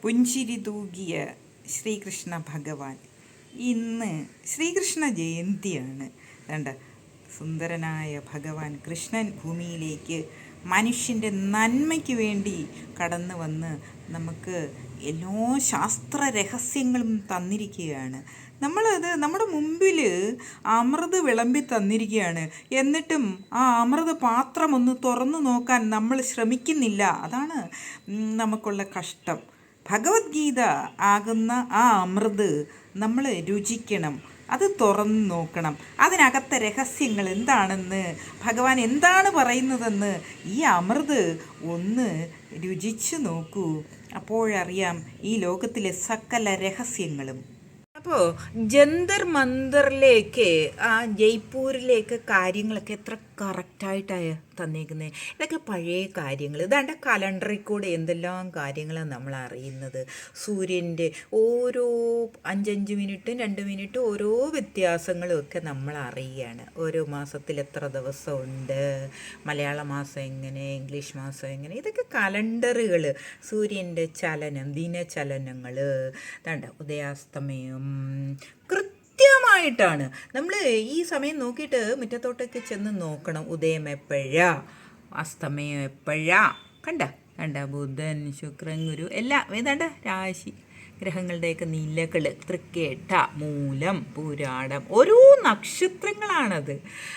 പുഞ്ചിരി തൂകിയ ശ്രീകൃഷ്ണ ഭഗവാൻ. ഇന്ന് ശ്രീകൃഷ്ണ ജയന്തിയാണ്. വേണ്ട, സുന്ദരനായ ഭഗവാൻ കൃഷ്ണൻ ഭൂമിയിലേക്ക് മനുഷ്യൻ്റെ നന്മയ്ക്ക് വേണ്ടി കടന്നു വന്ന് നമുക്ക് എല്ലാ ശാസ്ത്ര രഹസ്യങ്ങളും തന്നിരിക്കുകയാണ്. നമ്മളത് നമ്മുടെ മുമ്പിൽ അമൃത് വിളമ്പി തന്നിരിക്കുകയാണ്. എന്നിട്ടും ആ അമൃത് പാത്രം ഒന്ന് തുറന്നു നോക്കാൻ നമ്മൾ ശ്രമിക്കുന്നില്ല. അതാണ് നമുക്കുള്ള കഷ്ടം. ഭഗവത്ഗീത ആകുന്ന ആ അമൃത് നമ്മൾ രുചിക്കണം, അത് തുറന്നു നോക്കണം. അതിനകത്തെ രഹസ്യങ്ങൾ എന്താണെന്ന്, ഭഗവാൻ എന്താണ് പറയുന്നതെന്ന് ഈ അമൃത് ഒന്ന് രുചിച്ചു നോക്കൂ. അപ്പോഴറിയാം ഈ ലോകത്തിലെ സകല രഹസ്യങ്ങളും. അപ്പോൾ ജന്തർ മന്ദറിലേക്ക്, ആ ജയ്പൂരിലേക്ക് കാര്യങ്ങളൊക്കെ എത്ര കറക്റ്റായിട്ടാണ് തന്നേക്കുന്നത്. ഇതൊക്കെ പഴയ കാര്യങ്ങൾ. ഇതാണ്ട് കലണ്ടറിൽ കൂടെ എന്തെല്ലാം കാര്യങ്ങളാണ് നമ്മൾ അറിയുന്നത്. സൂര്യൻ്റെ ഓരോ 5 മിനിറ്റും 2 മിനിറ്റും ഓരോ വ്യത്യാസങ്ങളും ഒക്കെ നമ്മൾ അറിയുകയാണ്. ഓരോ മാസത്തിൽ എത്ര ദിവസമുണ്ട്, മലയാള മാസം എങ്ങനെ, ഇംഗ്ലീഷ് മാസം എങ്ങനെ, ഇതൊക്കെ കലണ്ടറുകൾ. സൂര്യൻ്റെ ചലനം, ദിനചലനങ്ങൾ, ദാണ്ട ഉദയാസ്തമയം കൃത്യമായിട്ടാണ്. നമ്മൾ ഈ സമയം നോക്കിയിട്ട് മുറ്റത്തോട്ടൊക്കെ ചെന്ന് നോക്കണം. ഉദയം എപ്പോഴാ, അസ്തമയം എപ്പോഴാ, കണ്ട ബുധൻ ശുക്രൻ ഗുരു എല്ലാം ഏതാണ്ട് രാശി ഗ്രഹങ്ങളുടെയൊക്കെ നിലകൾ, തൃക്കേട്ട, മൂലം, പൂരാടം, ഓരോ നക്ഷത്രങ്ങളാണത്.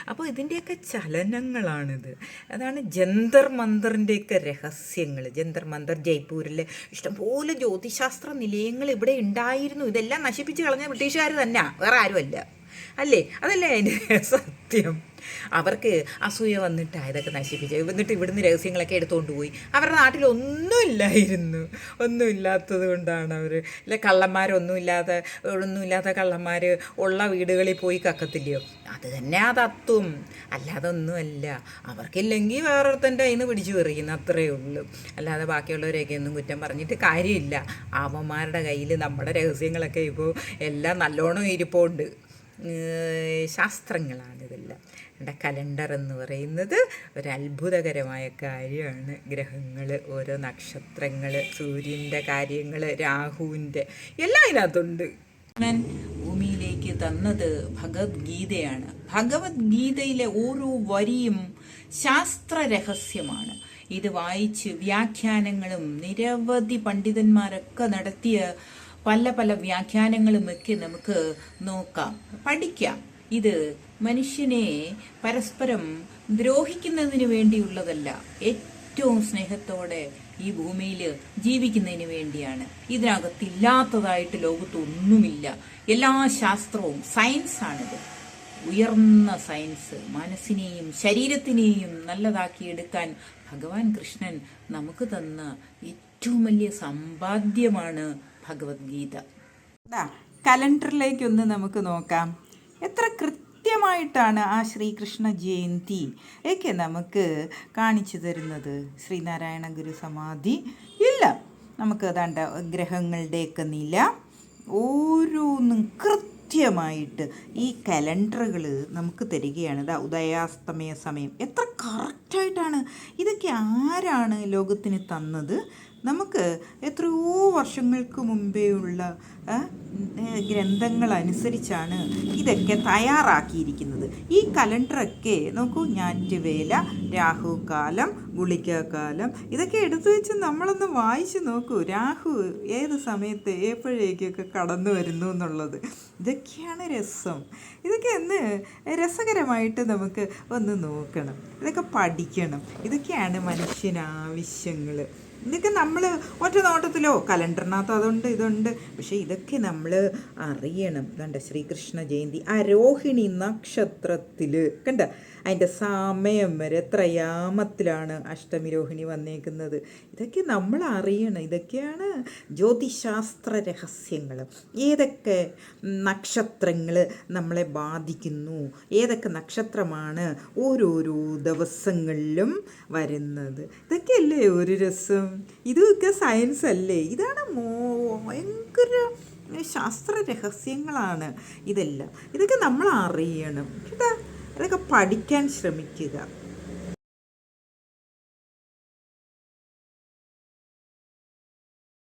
അപ്പോൾ ഇതിൻ്റെയൊക്കെ ചലനങ്ങളാണിത്. അതാണ് ജന്തർ മന്ദറിൻ്റെയൊക്കെ രഹസ്യങ്ങൾ. ജന്തർ മന്ദർ ജയ്പൂരിലെ ഇഷ്ടംപോലെ ജ്യോതിശാസ്ത്ര നിലയങ്ങൾ ഇവിടെ ഉണ്ടായിരുന്നു. ഇതെല്ലാം നശിപ്പിച്ച് കളഞ്ഞ ബ്രിട്ടീഷുകാർ തന്നെ, വേറെ ആരുമല്ല. അല്ലേ? അതല്ലേ അതിൻ്റെ സത്യം. അവർക്ക് അസൂയ വന്നിട്ടാണ് ഇതൊക്കെ നശിപ്പിച്ചത്. എന്നിട്ട് ഇവിടുന്ന് രഹസ്യങ്ങളൊക്കെ എടുത്തുകൊണ്ട് പോയി. അവരുടെ നാട്ടിൽ ഒന്നുമില്ലായിരുന്നു. ഒന്നുമില്ലാത്തത് കൊണ്ടാണ് അവർ, ഇല്ല ഒന്നുമില്ലാത്ത കള്ളന്മാർ ഉള്ള വീടുകളിൽ പോയി കക്കത്തില്ലയോ? അത് തന്നെ ആ തത്വം, അല്ലാതെ ഒന്നുമല്ല. അവർക്കില്ലെങ്കിൽ വേറൊരുത്തൻ്റെ കയ്യിൽ നിന്ന് പിടിച്ചു പറിക്കുന്നു, അത്രയേ ഉള്ളൂ. അല്ലാതെ ബാക്കിയുള്ളവരെയൊക്കെ ഒന്നും കുറ്റം പറഞ്ഞിട്ട് കാര്യമില്ല. അവന്മാരുടെ കയ്യിൽ നമ്മുടെ രഹസ്യങ്ങളൊക്കെ ഇപ്പോൾ എല്ലാം നല്ലോണം ഇരിപ്പുണ്ട്. ശാസ്ത്രങ്ങളാണിതെല്ലാം. എൻ്റെ കലണ്ടർ എന്ന് പറയുന്നത് ഒരു അത്ഭുതകരമായ കാര്യമാണ്. ഗ്രഹങ്ങൾ, ഓരോ നക്ഷത്രങ്ങൾ, സൂര്യൻ്റെ കാര്യങ്ങൾ, രാഹുവിൻ്റെ എല്ലാം ഇതിനകത്തുണ്ട്. ഞാൻ ഭൂമിയിലേക്ക് തന്നത് ഭഗവത്ഗീതയാണ്. ഭഗവത്ഗീതയിലെ ഓരോ വരിയും ശാസ്ത്ര രഹസ്യമാണ്. ഇത് വായിച്ച് വ്യാഖ്യാനങ്ങളും നിരവധി പണ്ഡിതന്മാരൊക്കെ നടത്തിയ പല വ്യാഖ്യാനങ്ങളുമൊക്കെ നമുക്ക് നോക്കാം, പഠിക്കാം. ഇത് മനുഷ്യനെ പരസ്പരം ദ്രോഹിക്കുന്നതിന് വേണ്ടിയുള്ളതല്ല, ഏറ്റവും സ്നേഹത്തോടെ ഈ ഭൂമിയിൽ ജീവിക്കുന്നതിന് വേണ്ടിയാണ്. ഇതിനകത്തില്ലാത്തതായിട്ട് ലോകത്തൊന്നുമില്ല. എല്ലാ ശാസ്ത്രവും സയൻസാണിത്. ഉയർന്ന സയൻസ് മനസ്സിനെയും ശരീരത്തിനെയും നല്ലതാക്കിയെടുക്കാൻ ഭഗവാൻ കൃഷ്ണൻ നമുക്ക് തന്ന ഏറ്റവും വലിയ സമ്പാദ്യമാണ് ഭഗവത്ഗീത. കലണ്ടറിലേക്കൊന്ന് നമുക്ക് നോക്കാം. എത്ര കൃത്യമായിട്ടാണ് ആ ശ്രീകൃഷ്ണ ജയന്തി ഒക്കെ നമുക്ക് കാണിച്ചു തരുന്നത്. ശ്രീനാരായണ ഗുരു സമാധി ഇല്ല, നമുക്ക് അതാണ്ട് ഗ്രഹങ്ങളുടെയൊക്കെ നില ഓരോന്നും കൃത്യമായിട്ട് ഈ കലണ്ടറുകൾ നമുക്ക് തരികയാണ്. ഉദയാസ്തമയ സമയം എത്ര കറക്റ്റായിട്ടാണ്. ഇതൊക്കെ ആരാണ് ലോകത്തിന് തന്നത്? നമുക്ക് എത്രയോ വർഷങ്ങൾക്ക് മുമ്പേ ഉള്ള ഗ്രന്ഥങ്ങൾ അനുസരിച്ചാണ് ഇതൊക്കെ തയ്യാറാക്കിയിരിക്കുന്നത്. ഈ കലണ്ടറൊക്കെ നോക്കൂ, ഞാറ്റുവേല, രാഹുകാലം, ഗുളികക്കാലം, ഇതൊക്കെ എടുത്തു വെച്ച് നമ്മളൊന്ന് വായിച്ച് നോക്കൂ. രാഹു ഏത് സമയത്ത് എപ്പോഴേക്കൊക്കെ കടന്നു വരുന്നു എന്നുള്ളത്. ഇതൊക്കെയാണ് രസം. ഇതൊക്കെ ഒന്ന് രസകരമായിട്ട് നമുക്ക് ഒന്ന് നോക്കണം, ഇതൊക്കെ പഠിക്കണം. ഇതൊക്കെയാണ് മനുഷ്യനാവശ്യങ്ങൾ. ഇതൊക്കെ നമ്മൾ ഒറ്റ നോട്ടത്തിലോ കലണ്ടറിനകത്ത് അതുണ്ട് ഇതുണ്ട്, പക്ഷേ ഇതൊക്കെ നമ്മൾ അറിയണം. കണ്ട ശ്രീകൃഷ്ണ ജയന്തി ആ രോഹിണി നക്ഷത്രത്തിൽ കണ്ട അതിൻ്റെ സമയം വരെ എത്രയാമത്തിലാണ് അഷ്ടമി രോഹിണി വന്നേക്കുന്നത്. ഇതൊക്കെ നമ്മൾ അറിയണം. ഇതൊക്കെയാണ് ജ്യോതിശാസ്ത്ര രഹസ്യങ്ങൾ. ഏതൊക്കെ നക്ഷത്രങ്ങൾ നമ്മളെ ബാധിക്കുന്നു, ഏതൊക്കെ നക്ഷത്രമാണ് ഓരോരോ ദിവസങ്ങളിലും വരുന്നത്, ഇതൊക്കെയല്ലേ ഒരു രസം. ഇതൊക്കെ സയൻസ് അല്ലേ? ഇതാണ് ഭയങ്കര ശാസ്ത്ര രഹസ്യങ്ങളാണ് ഇതെല്ലാം. ഇതൊക്കെ നമ്മൾ അറിയണം കേട്ടോ. അതൊക്കെ പഠിക്കാൻ ശ്രമിക്കുക.